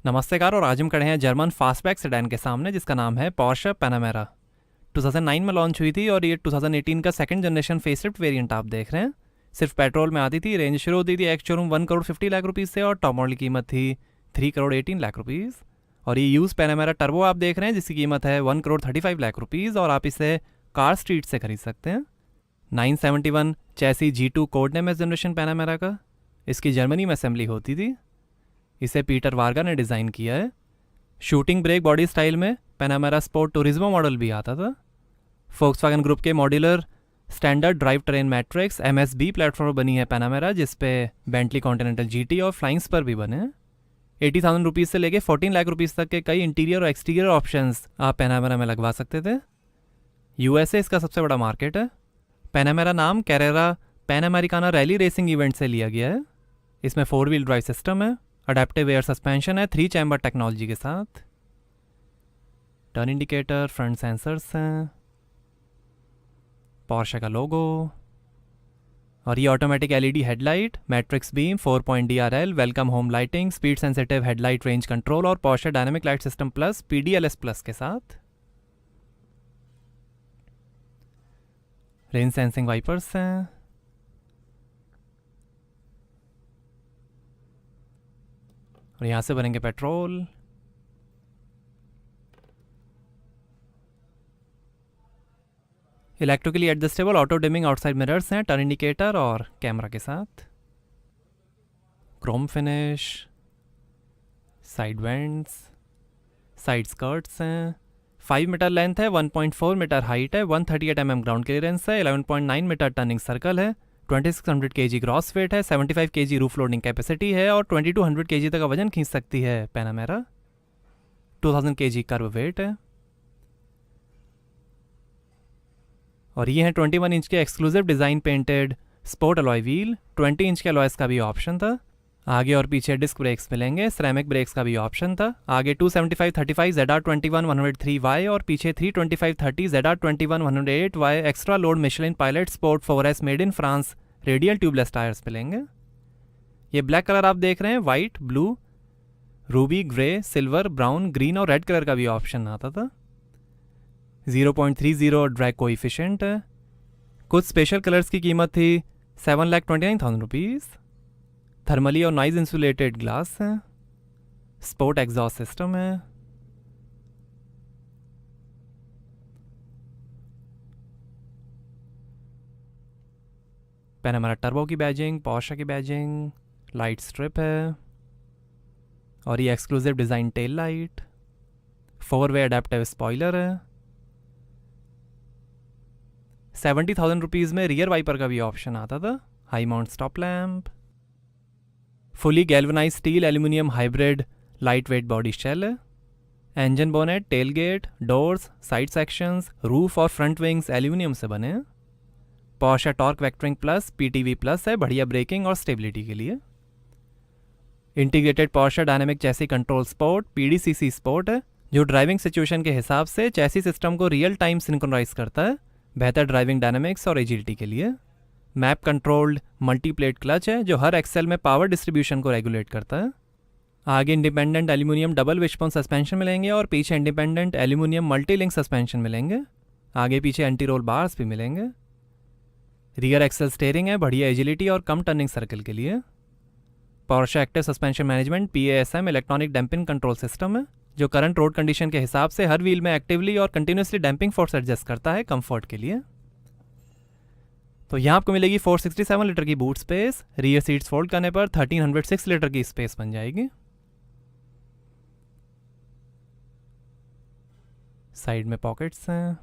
नमस्ते कार। और आज हम खड़े हैं जर्मन फास्टबैक सेडान के सामने जिसका नाम है पोर्शे पैनामेरा। 2009 में लॉन्च हुई थी और ये 2018 का सेकंड जनरेशन फेसलिफ्ट वेरिएंट आप देख रहे हैं। सिर्फ पेट्रोल में आती थी। रेंज शुरू होती थी एक्स शोरूम 1,50,00,000 से और टॉप मॉडल की कीमत थी 3,18,00,000 और ये यूज़ पैनामेरा टर्बो आप देख रहे हैं जिसकी कीमत है 1,35,00,000 और आप इसे कार स्ट्रीट से खरीद सकते हैं। 971 चैसी G2 कोड नेम है जनरेशन पैनामेरा का। इसकी जर्मनी में असेंबली होती थी। इसे पीटर वार्गा ने डिज़ाइन किया है। शूटिंग ब्रेक बॉडी स्टाइल में पैनामेरा स्पोर्ट टूरिज्मो मॉडल भी आता था। फोक्सवैगन ग्रुप के modular standard drive train matrix MSB platform पर बनी है पैनामेरा, जिस पे बेंटली कॉन्टिनेंटल GT और फ्लाइंग्स पर भी बने हैं। 80,000 रुपीज़ से लेके 14 लाख रुपीज़ तक के कई इंटीरियर और एक्सटीरियर ऑप्शंस आप पैनामेरा में लगवा सकते थे। USA इसका सबसे बड़ा मार्केट है। पैनामेरा नाम Carrera Pan Americana rally racing event से लिया गया है। इसमें 4 व्हील ड्राइव सिस्टम है, अडेप्टिव एयर सस्पेंशन है 3 चैम्बर टेक्नोलॉजी के साथ। टर्न इंडिकेटर, फ्रंट सेंसर्स हैं, पोर्शे का लोगो और ये automatic LED headlight, matrix beam, 4 point DRL, welcome home lighting, speed sensitive headlight range control और Porsche dynamic light system plus PDLS plus के साथ। रेन सेंसिंग वाइपर्स हैं और यहाँ से भरेंगे petrol. Electrically adjustable auto dimming outside mirrors हैं, turn indicator और कैमरा के साथ। Chrome finish, side vents, side skirts हैं। 5 मीटर लेंथ है, 1.4 मीटर हाइट है, 138 mm ग्राउंड क्लियरेंस है, 11.9 मीटर टर्निंग सर्कल है, 2600 kg ग्रॉस वेट है, 75 kg रूफ लोडिंग कैपेसिटी है और 2200 kg तक का वजन खींच सकती है पैनामेरा। 2000 kg कर्व वेट है और ये है 21 इंच के exclusive design painted sport alloy wheel. 20 inch के अलॉयस का भी ऑप्शन था। आगे और पीछे डिस्क ब्रेक्स मिलेंगे, सिरेमिक ब्रेक्स का भी ऑप्शन था। आगे 275/35 ZR21-103Y और पीछे 325/30 ZR21-108Y extra load Michelin pilot sport 4S made in France radial tubeless tyres मिलेंगे। ये ब्लैक कलर आप देख रहे हैं, white, blue, Ruby, grey, silver, brown, green और रेड कलर का भी ऑप्शन आता था। 0.30 ड्रैग कोएफिशिएंट है। कुछ स्पेशल कलर्स की कीमत थी 7,29,000 रुपीज़। थर्मली और नॉइज इंसुलेटेड ग्लास है। स्पोर्ट एग्जॉस्ट सिस्टम है। पैनामेरा टर्बो की बैजिंग, पोर्शे की बैजिंग, लाइट स्ट्रिप है और ये एक्सक्लूसिव डिज़ाइन टेल लाइट, 4-वे अडेप्टिव स्पॉइलर है। 70,000 रुपीज़ में रियर वाइपर का भी ऑप्शन आता था। High mount stop lamp, fully galvanise steel aluminium hybrid light weight body shell है। Engine bonnet, tailgate, doors, side sections, roof और front wings aluminium से बने हैं। Porsche torque vectoring plus PTV plus है, बढ़िया braking और stability के लिए। Integrated Porsche dynamic chassis control sport PDCC sport है, जो ड्राइविंग सिचुएशन के हिसाब से चैसी सिस्टम को रियल टाइम सिंक्रोनाइज करता है, बेहतर ड्राइविंग डायनेमिक्स और एजिलिटी के लिए। मैप कंट्रोल्ड मल्टीप्लेट क्लच है, जो हर एक्सेल में पावर डिस्ट्रीब्यूशन को रेगुलेट करता है। आगे independent aluminium double wishbone suspension मिलेंगे और पीछे independent aluminium multi link suspension मिलेंगे। आगे पीछे एंटी रोल बार्स भी मिलेंगे। रियर एक्सेल स्टेयरिंग है, बढ़िया एजिलिटी और कम टर्निंग सर्कल के लिए। Porsche active suspension management PASM electronic damping control system है, जो करंट रोड कंडीशन के हिसाब से हर व्हील में एक्टिवली और कंटिन्यूसली डैम्पिंग फोर्स एडजस्ट करता है कंफर्ट के लिए। तो यहाँ आपको मिलेगी 467 लीटर की boot space. Rear seats fold करने पर 1306 लीटर की स्पेस बन जाएगी। साइड में पॉकेट्स हैं,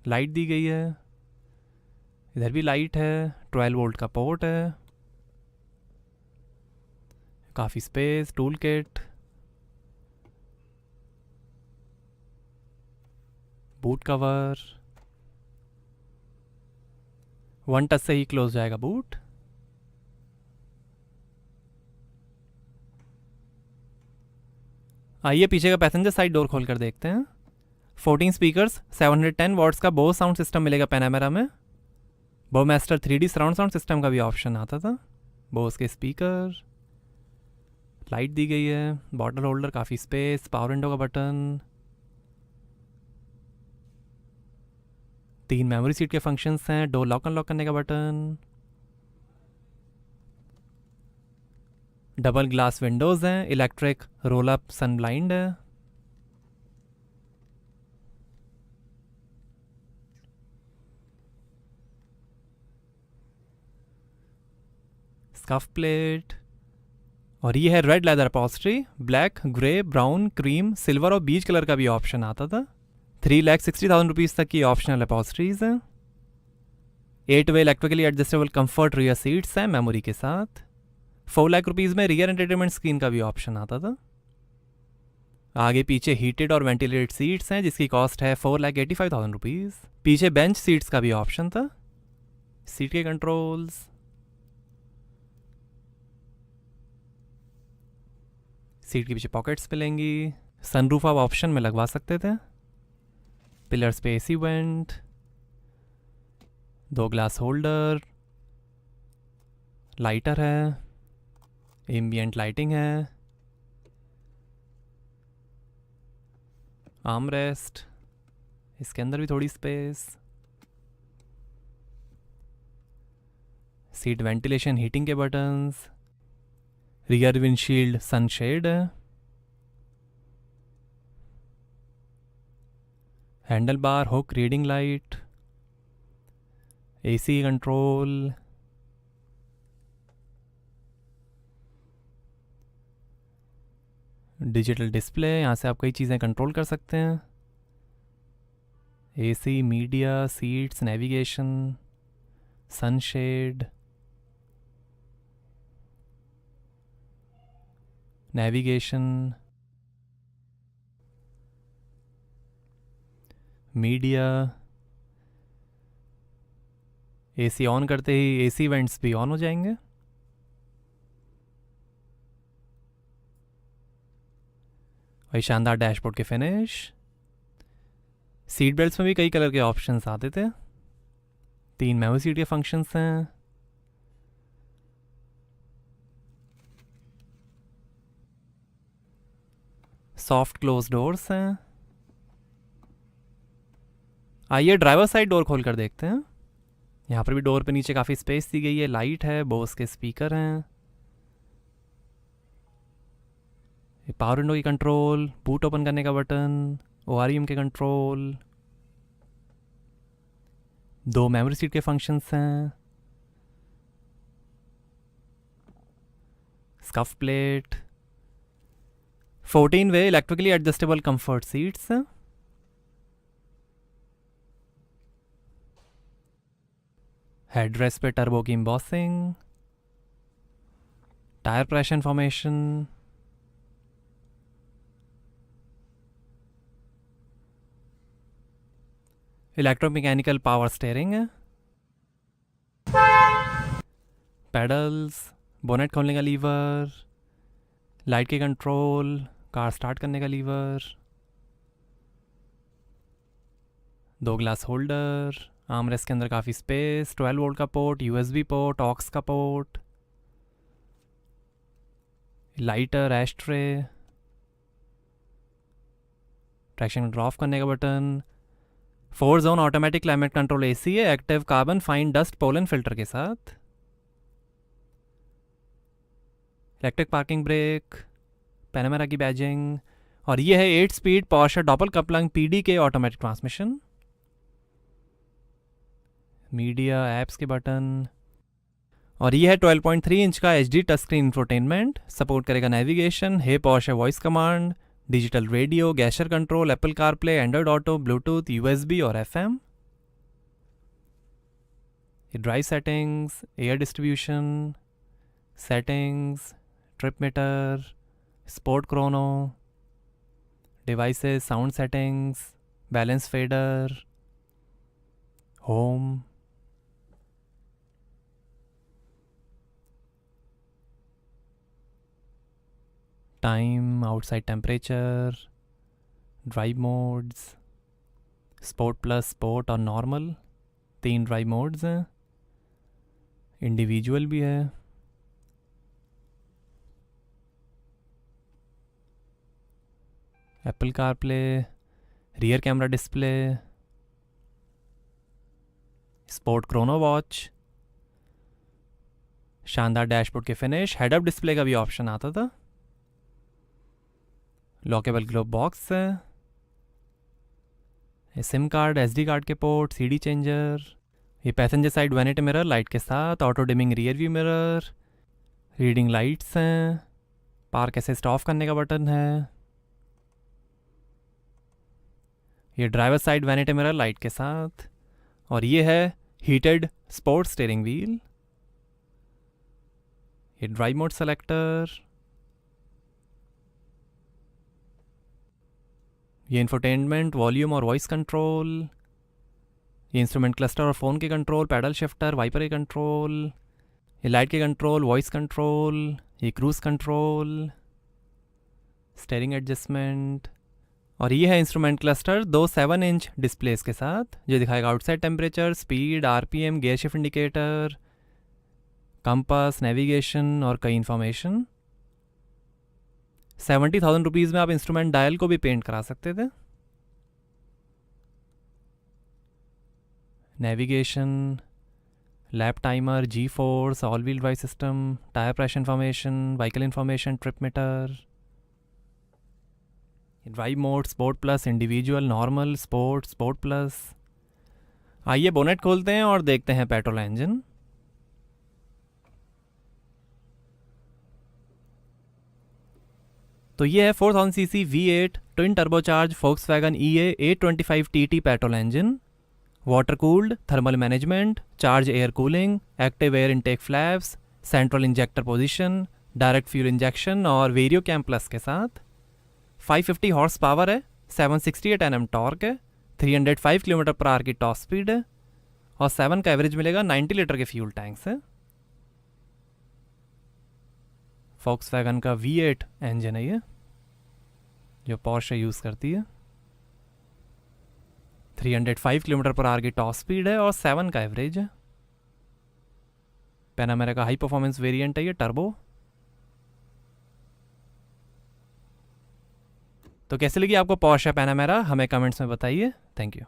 लाइट दी गई है, इधर भी लाइट है, 12 वोल्ट का पोर्ट है, काफ़ी space, tool kit, boot cover, 1 touch से ही क्लोज जाएगा बूट। आइए पीछे का पैसेंजर साइड डोर खोल कर देखते हैं। 14 स्पीकर्स, 710 वॉट्स का बोस साउंड सिस्टम मिलेगा पैनामेरा में। बोमास्टर 3D सराउंड साउंड सिस्टम का भी ऑप्शन आता था। बोस के स्पीकर, लाइट दी गई है, बॉटल होल्डर, काफ़ी स्पेस, पावर विंडो का बटन, 3 मेमोरी सीट के फंक्शंस हैं, डोर लॉक अनलॉक करने का बटन, डबल ग्लास विंडोज़ हैं, इलेक्ट्रिक रोल अप सन ब्लाइंड है, स्कफ प्लेट, और ये है red leather upholstery, black, grey, brown, cream, silver और बीच कलर का भी ऑप्शन आता था। 3,60,000 रुपीज़ तक की ऑप्शनल अपॉल्स्ट्रीज हैं। 8 way electrically adjustable comfort rear seats हैं मेमोरी के साथ। 4 लाख रुपीज़ में रियर एंटरटेनमेंट स्क्रीन का भी ऑप्शन आता था। आगे पीछे हीटेड और वेंटिलेटेड सीट्स हैं जिसकी कॉस्ट है 4,85,000 रुपीज़। पीछे बेंच सीट्स का भी ऑप्शन था। सीट के कंट्रोल्स, सीट के पीछे पॉकेट्स मिलेंगी। सनरूफ आप ऑप्शन में लगवा सकते थे। पिलर्स पे AC vent, 2 glass holder, lighter है, एम्बियंट लाइटिंग है, आर्म रेस्ट, इसके अंदर भी थोड़ी स्पेस, सीट वेंटिलेशन हीटिंग के बटन्स, रियर विंडशील्ड सनशेड है, handle bar, hook, reading light, AC control, digital display, यहाँ से आप कई चीज़ें कंट्रोल कर सकते हैं। AC, media, seats, navigation, sunshade, navigation, media, AC on करते ही एसी वेंट्स भी ऑन हो जाएंगे। वही शानदार डैशबोर्ड के फिनिश। सीट बेल्ट्स में भी कई कलर के ऑप्शंस आते थे। 3 मेमोरी सीट के फंक्शंस हैं। सॉफ्ट क्लोज डोर्स हैं। आइए ड्राइवर साइड डोर खोल कर देखते हैं। यहाँ पर भी डोर पे नीचे काफ़ी स्पेस दी गई है। लाइट है, बोस के स्पीकर हैं, पावर विंडो की कंट्रोल, बूट ओपन करने का बटन, ORM के कंट्रोल, 2 मेमोरी सीट के फंक्शंस हैं, scuff plate, 14 way electrically adjustable comfort seats, headrest पे टर्बो की embossing, tyre pressure information, electromechanical power steering है, पेडल्स, बोनेट खोलने का लीवर, लाइट के कंट्रोल, कार स्टार्ट करने का लीवर, 2 ग्लास होल्डर, आर्मरेस्ट के अंदर काफ़ी स्पेस, 12 वोल्ट का पोर्ट, USB पोर्ट, ऑक्स का port, lighter, ashtray, traction control of करने का button, 4 zone automatic climate control AC है, active carbon fine dust pollen filter के साथ, इलेक्ट्रिक पार्किंग ब्रेक, पैनामेरा की बैजिंग, और ये है 8 speed Porsche double coupling PDK automatic transmission, media, apps के बटन, और ये है 12.3 इंच का HD touch screen infotainment, support करेगा navigation, hey Porsche voice command, digital radio, गैशर control, Apple CarPlay, Android Auto, Bluetooth, USB और FM, drive settings, air distribution, settings, trip meter, sport chrono, devices, sound settings, balance fader, home, time, outside temperature, drive modes, sport plus, sport और normal, 3 drive modes हैं, individual भी है। Apple CarPlay, rear camera display, sport chrono watch, शानदार dashboard के finish, head up display का भी option आता था, लॉकेबल ग्लोब बॉक्स है, सिम कार्ड, SD कार्ड के पोर्ट, CD चेंजर, ये passenger side vanity mirror light के साथ, auto dimming rear view mirror, reading lights हैं, पार्क असिस्ट ऑफ करने का बटन है, ये driver side vanity mirror light के साथ, और ये है हीटेड स्पोर्ट्स स्टीयरिंग व्हील, ये ड्राइव मोड सेलेक्टर, ये इंफोटेनमेंट, वॉल्यूम और वॉइस कंट्रोल, ये इंस्ट्रूमेंट क्लस्टर और फ़ोन के कंट्रोल, पैडल शिफ्टर, वाइपर के कंट्रोल, ये लाइट के कंट्रोल, वॉइस कंट्रोल, ये क्रूज कंट्रोल, स्टीयरिंग एडजस्टमेंट, और ये है इंस्ट्रूमेंट क्लस्टर 2 7-इंच डिस्प्लेस के साथ जो दिखाएगा outside temperature, speed, RPM, gear shift indicator, compass, navigation और कई इन्फॉर्मेशन। 70,000 रुपीज़ में आप इंस्ट्रूमेंट डायल को भी पेंट करा सकते थे। Navigation, lap timer, G force, all wheel drive system, tyre pressure information, vehicle information, trip meter, drive mode, sport plus, individual, normal, sport, sport plus. आइए बोनेट खोलते हैं और देखते हैं पेट्रोल इंजन। तो ये है 4000 CC V8 twin turbocharge Volkswagen EA 825 TT petrol engine, water cooled, thermal management, charge air cooling, active air intake flaps, central injector position, direct fuel injection और वेरियो कैम प्लस के साथ। 550 horse power है, 768 Nm torque है, 305 km/h की top speed है और 7 का average मिलेगा 90 लीटर के फ्यूल टैंक से। फोक्सवैगन का V8 इंजन है ये जो पोर्शे यूज़ करती है। 305 km/h की टॉप स्पीड है और 7 का एवरेज है। पैनामेरा का हाई परफॉर्मेंस वेरिएंट है ये, टर्बो। तो कैसे लगी आपको पोर्शे पैनामेरा, हमें कमेंट्स में बताइए। Thank you.